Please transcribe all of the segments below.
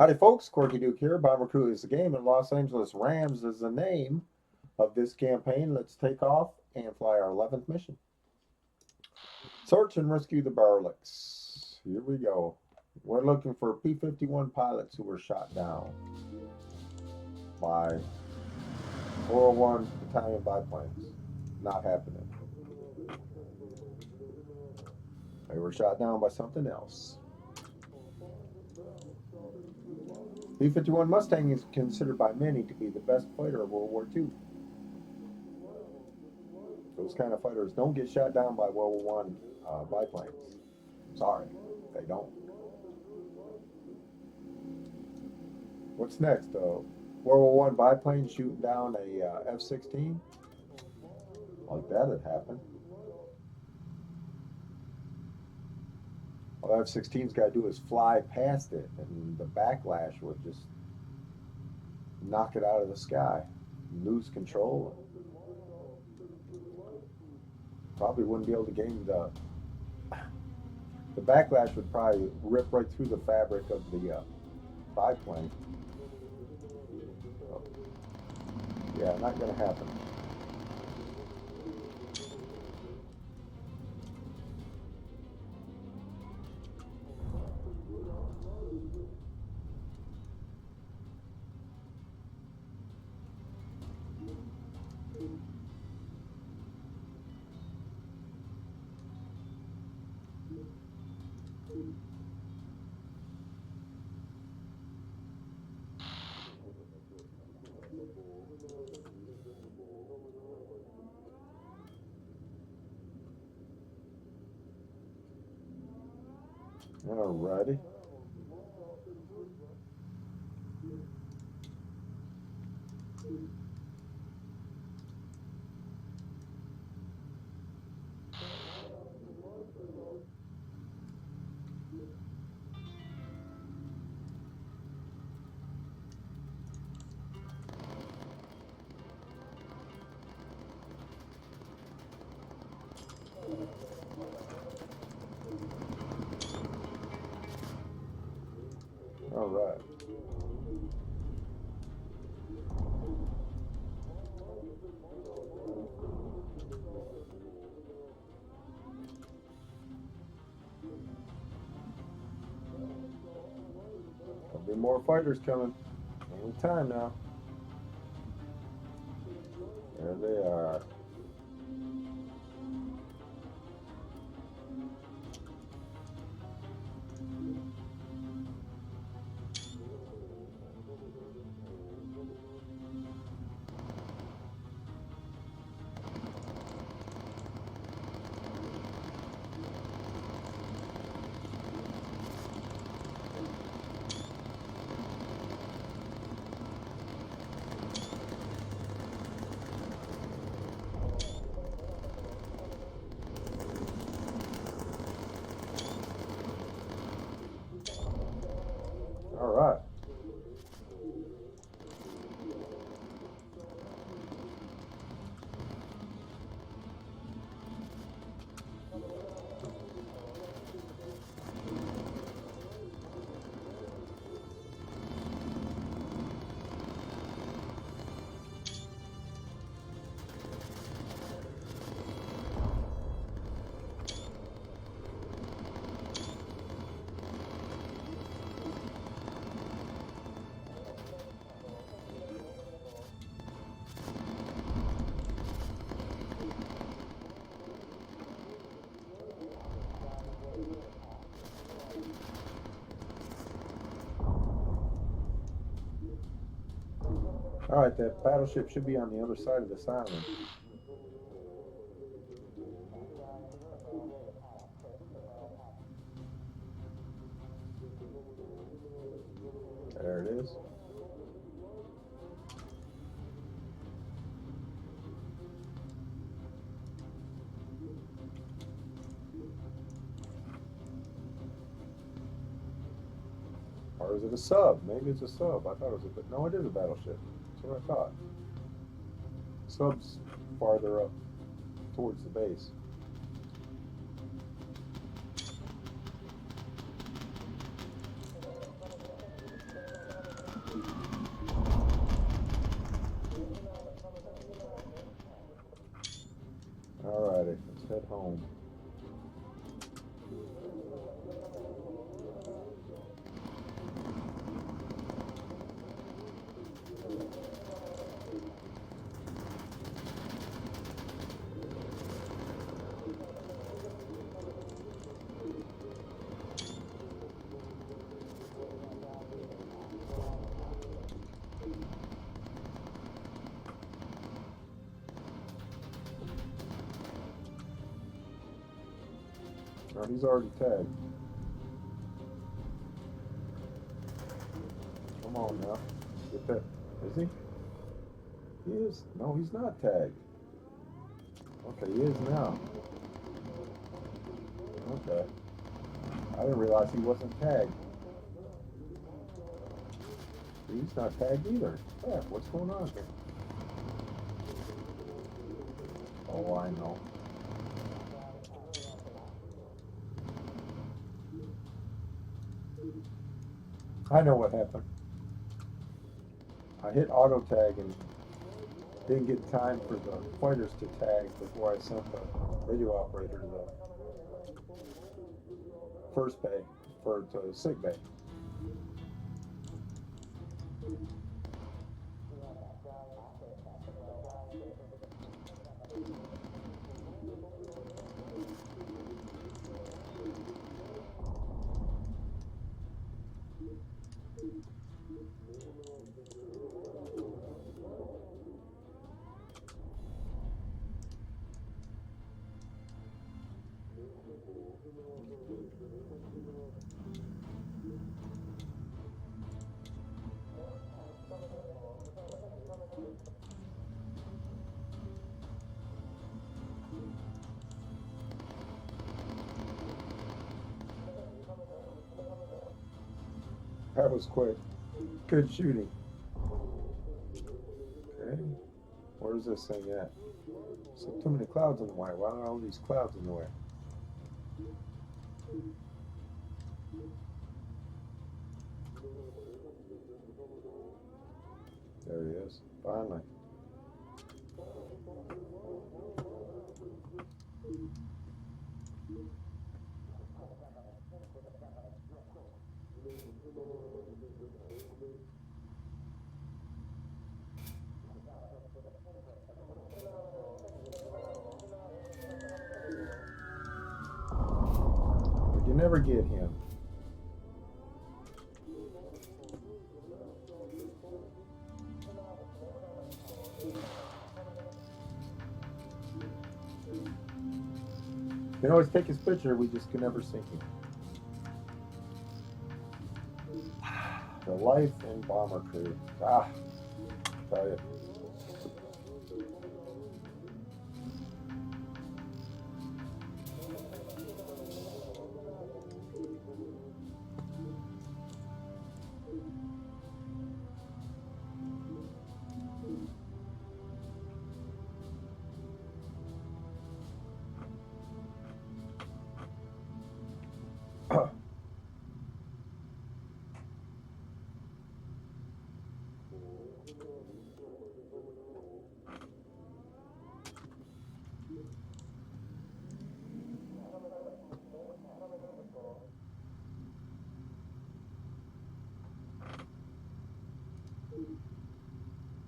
Howdy folks, Corky Duke here. Bomber Crew is the game and Los Angeles Rams is the name of this campaign. Let's take off and fly our 11th mission. Search and rescue the Balearics. Here we go. We're looking for P-51 pilots who were shot down by 401 Battalion biplanes. Not happening. They were shot down by something else. P-51 Mustang is considered by many to be the best fighter of World War II. Those kind of fighters don't get shot down by World War I biplanes. Sorry, they don't. What's next? World War I biplane shooting down a F-16? Like that had happened. All F-16's got to do is fly past it, and the backlash would just knock it out of the sky, lose control. Probably wouldn't be able to gain the backlash would probably rip right through the fabric of the biplane. So, yeah, not going to happen. Alrighty. All right. There'll be more fighters coming any time now. There they are. All right. All right, that battleship should be on the other side of this island. There it is. Or is it a sub? Maybe it's a sub. I thought it was a... No, it is a battleship. That's what I thought. Sub's farther up towards the base. No, he's already tagged. Come on now. Get that. Is he? He is. No, he's not tagged. Okay, he is now. Okay. I didn't realize he wasn't tagged. He's not tagged either. Yeah, what's going on here? Oh, I know. I know what happened. I hit auto tag and didn't get time for the fighters to tag before I sent the radio operator to the first bay, to sick bay. That was quick. Good shooting. Okay. Where's this thing at? So too many clouds in the way. Why are all these clouds in the way? There he is. Finally. We can never get him. You can always take his picture, we just can never sink him. The life in bomber crew. Tell you.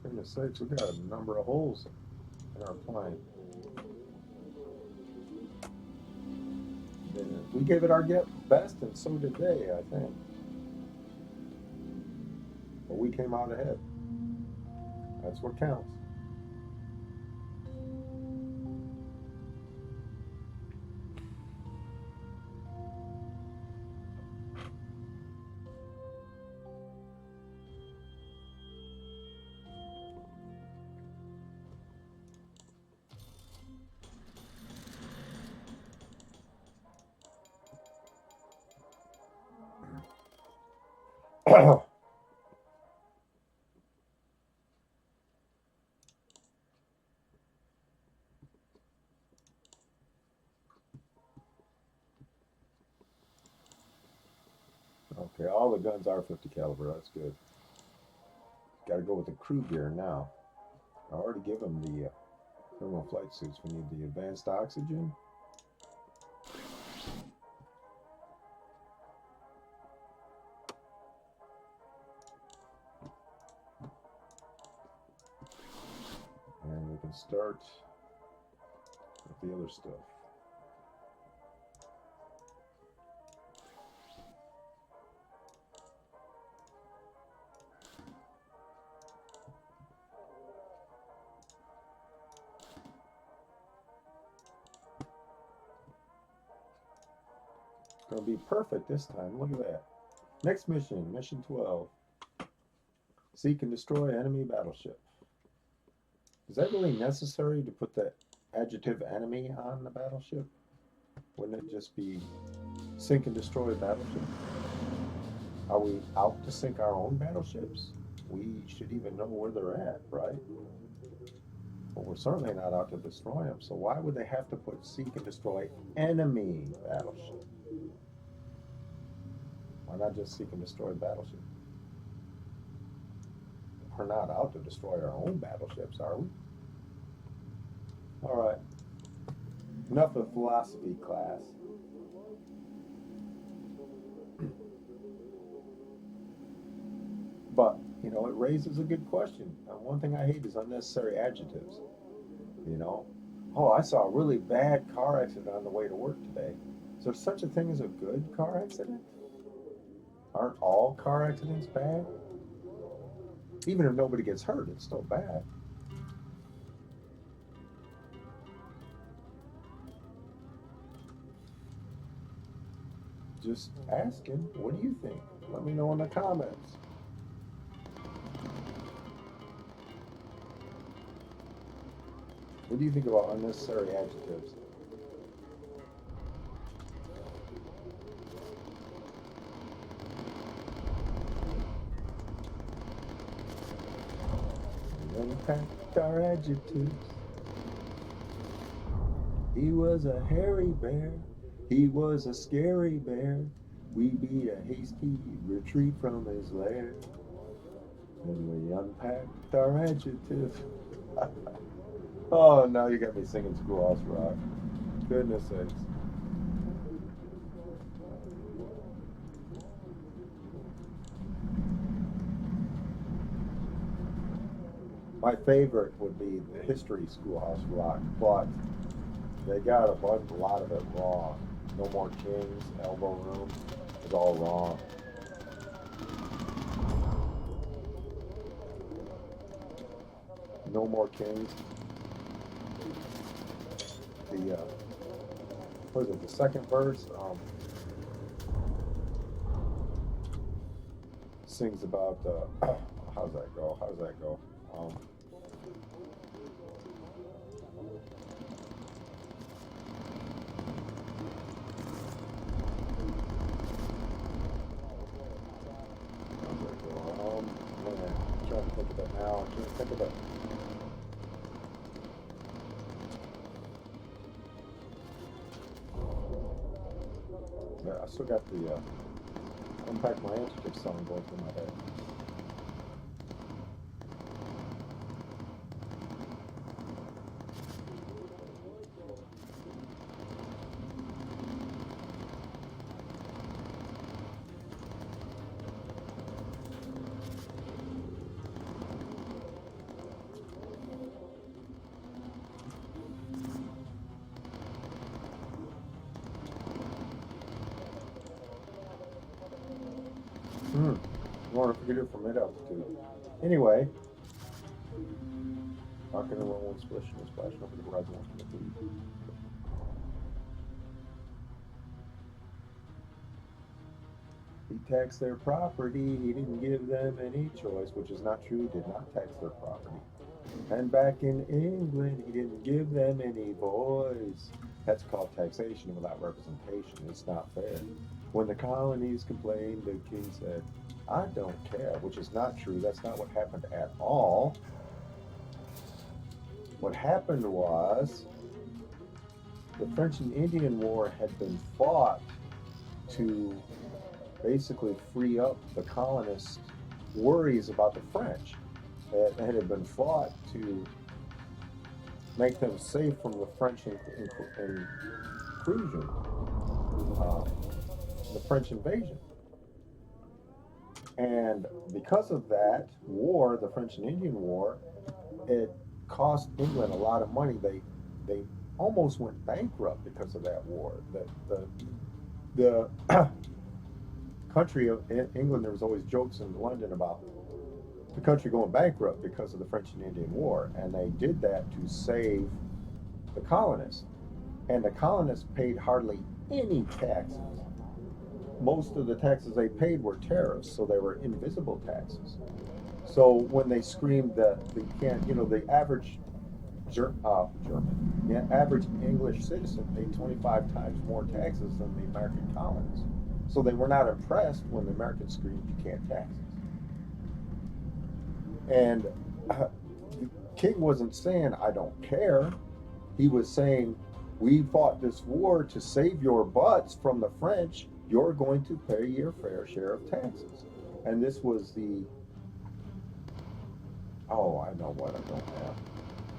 Goodness sakes, we got a number of holes in our plane. We gave it our best, and so did they, I think. But we came out ahead. That's what counts. Okay, all the guns are 50 caliber. That's good. Got to go with the crew gear now. I already gave them the thermal flight suits. We need the advanced oxygen. And we can start with the other stuff. going to be perfect this time. Look at that. Next mission, mission 12. Seek and destroy enemy battleship. Is that really necessary to put the adjective enemy on the battleship? Wouldn't it just be sink and destroy battleship? Are we out to sink our own battleships? We should even know where they're at, right? But we're certainly not out to destroy them. So why would they have to put seek and destroy enemy battleship? Why not just seek and destroy battleship? We're not out to destroy our own battleships, are we? All right. Enough of philosophy class. But, you know, it raises a good question. One thing I hate is unnecessary adjectives. You know, oh, I saw a really bad car accident on the way to work today. Is there such a thing as a good car accident? Aren't all car accidents bad? Even if nobody gets hurt, it's still bad. Just asking, what do you think? Let me know in the comments. What do you think about unnecessary adjectives? Unpacked our adjectives. He was a hairy bear. He was a scary bear. We beat a hasty retreat from his lair. And we unpacked our adjectives. Oh, now you got me singing Schoolhouse Rock. Goodness sakes. My favorite would be the history Schoolhouse Rock, but they got a lot of it wrong. No More Kings, Elbow Room is all wrong. No More Kings. The what is it? The second verse sings about how's that go? How's that go? Man, I'm trying to think of it now. I'm trying to think of it. Yeah, I still got the Unpack My Adjective song going through my head. More forget it from mid-altitude. Anyway, rocking and rolling, splishing and splashing over the horizon. He taxed their property. He didn't give them any choice, which is not true. He did not tax their property. And back in England, he didn't give them any voice. That's called taxation without representation. It's not fair. When the colonies complained, the king said, I don't care, which is not true. That's not what happened at all. What happened was the French and Indian War had been fought to basically free up the colonists' worries about the French. It had been fought to make them safe from the French intrusion, the French invasion. And because of that war, the French and Indian War, it cost England a lot of money. They almost went bankrupt because of that war. The country of England, there was always jokes in London about the country going bankrupt because of the French and Indian War, and they did that to save the colonists. And the colonists paid hardly any taxes. most of the taxes they paid were tariffs, so they were invisible taxes. So when they screamed that they can't, the average German, the average English citizen paid 25 times more taxes than the American colonists. So they were not impressed when the Americans screamed, "You can't tax us." And the king wasn't saying, "I don't care." He was saying, "We fought this war to save your butts from the French. You're going to pay your fair share of taxes." And this was oh, I know what I don't have.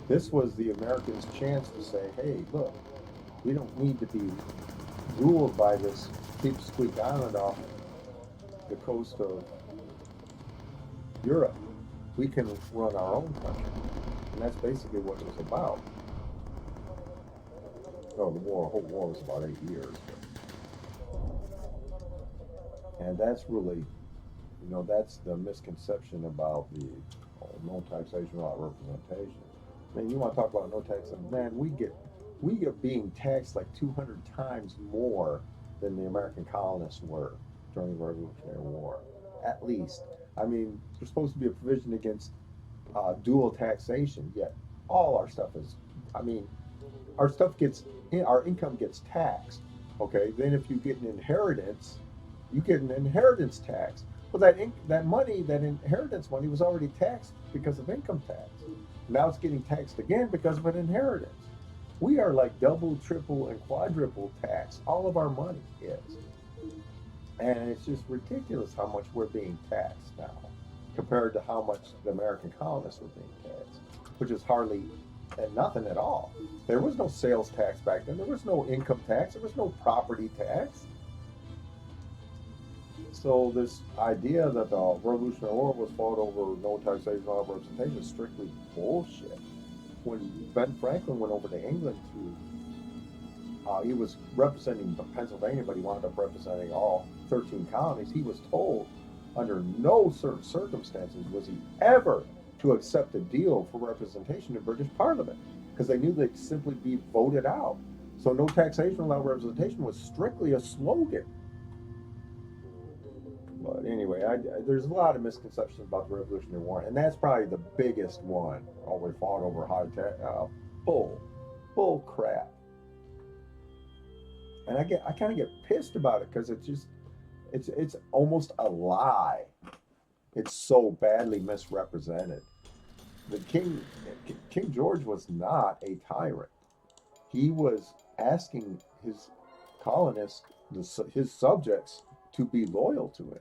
This was the Americans' chance to say, "Hey, look, we don't need to be ruled by this pipsqueak island off the coast of Europe. We can run our own country." And that's basically what it was about. No, the whole war was about 8 years. And that's really, that's the misconception about the no taxation without representation. Man, you want to talk about no taxation? Man, we get being taxed like 200 times more than the American colonists were during the Revolutionary War, at least. I mean, there's supposed to be a provision against dual taxation, yet all our stuff is, I mean, our income gets taxed. Okay, then if you get an inheritance, you get an inheritance tax. Well, that money, that inheritance money, was already taxed because of income tax. Now it's getting taxed again because of an inheritance. We are like double, triple, and quadruple taxed. All of our money is, and it's just ridiculous how much we're being taxed now compared to how much the American colonists were being taxed, which is hardly nothing at all. There was no sales tax back then. There was no income tax. There was no property tax. So this idea that the Revolutionary War was fought over no taxation, no representation is strictly bullshit. When Ben Franklin went over to England he was representing Pennsylvania, but he wound up representing all 13 colonies. He was told under no certain circumstances was he ever to accept a deal for representation in British Parliament, because they knew they'd simply be voted out. So no taxation without representation was strictly a slogan. But anyway, there's a lot of misconceptions about the Revolutionary War, and that's probably the biggest one. Oh, we fought over high tax. Bull crap. And I kind of get pissed about it because it's almost a lie. It's so badly misrepresented. The King George was not a tyrant. He was asking his colonists, his subjects, to be loyal to him.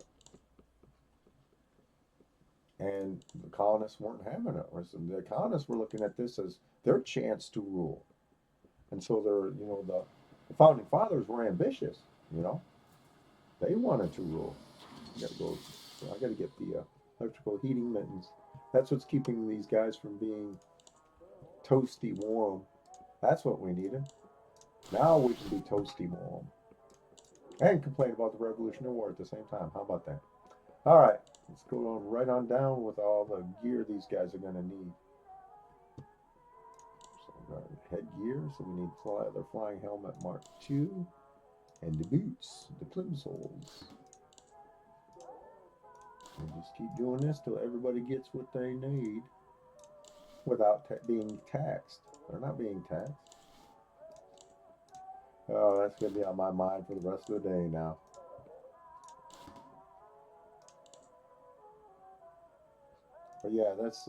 And the colonists weren't having it. The colonists were looking at this as their chance to rule. And so the founding fathers were ambitious, They wanted to rule. I gotta get the electrical heating mittens. That's what's keeping these guys from being toasty warm. That's what we needed. Now we can be toasty warm. And complain about the Revolutionary War at the same time. How about that? All right, let's go right on down with all the gear these guys are going to need. So we got headgear, so we need the flying helmet Mark II, and the boots, the plimsolls. And just keep doing this till everybody gets what they need without being taxed. They're not being taxed. Oh, that's going to be on my mind for the rest of the day now. But yeah, that's,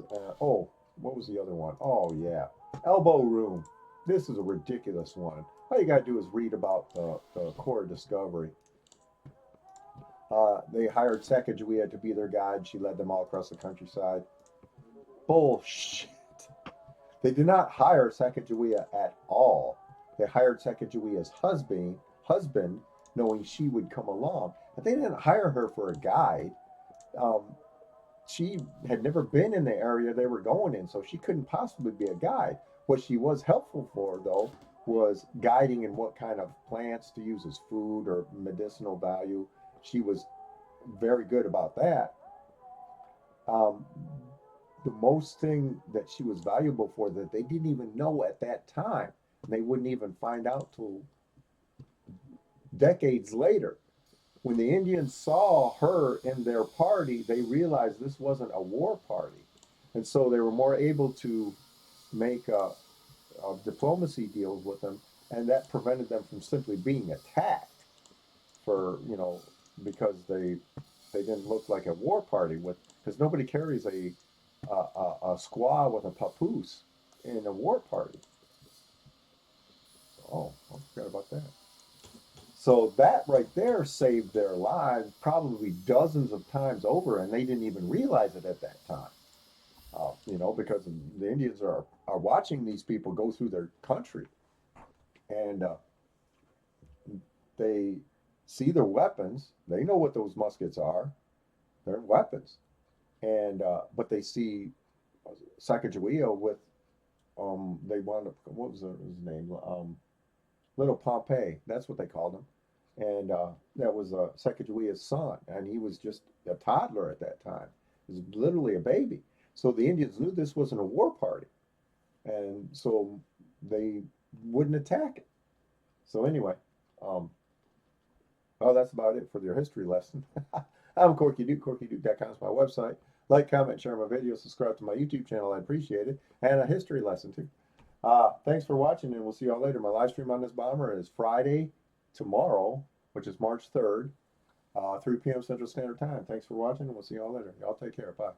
what was the other one? Oh, yeah. Elbow room. This is a ridiculous one. All you got to do is read about the core discovery. They hired Sacagawea to be their guide. She led them all across the countryside. Bullshit. They did not hire Sacagawea at all. They hired Sacagawea's husband, knowing she would come along. But they didn't hire her for a guide. She had never been in the area they were going in, so she couldn't possibly be a guide. What she was helpful for, though, was guiding in what kind of plants to use as food or medicinal value. She was very good about that. The most thing that she was valuable for that they didn't even know at that time, and they wouldn't even find out till decades later, When the Indians saw her in their party, they realized this wasn't a war party. And so they were more able to make diplomacy deals with them, and that prevented them from simply being attacked for, because they didn't look like a war party with, because nobody carries a squaw with a papoose in a war party. Oh, I forgot about that. So that right there saved their lives probably dozens of times over, and they didn't even realize it at that time. Because the Indians are watching these people go through their country, and they see their weapons. They know what those muskets are. They're weapons, and but they see Sacagawea with they wound up, what was his name, Little Pompey. That's what they called him, and that was Sacagawea's son, and he was just a toddler at that time. He was literally a baby. So the Indians knew this wasn't a war party, and so they wouldn't attack it. So anyway, um, well, that's about it for your history lesson. I'm Corky Duke, CorkyDuke.com is my website. Like, comment, share my videos, subscribe to my YouTube channel, I appreciate it, and a history lesson too. Thanks for watching, and we'll see y'all later. My live stream on this bomber is Friday, tomorrow, which is March 3rd, 3 p.m. Central Standard Time. Thanks for watching, and we'll see y'all later. Y'all take care. Bye.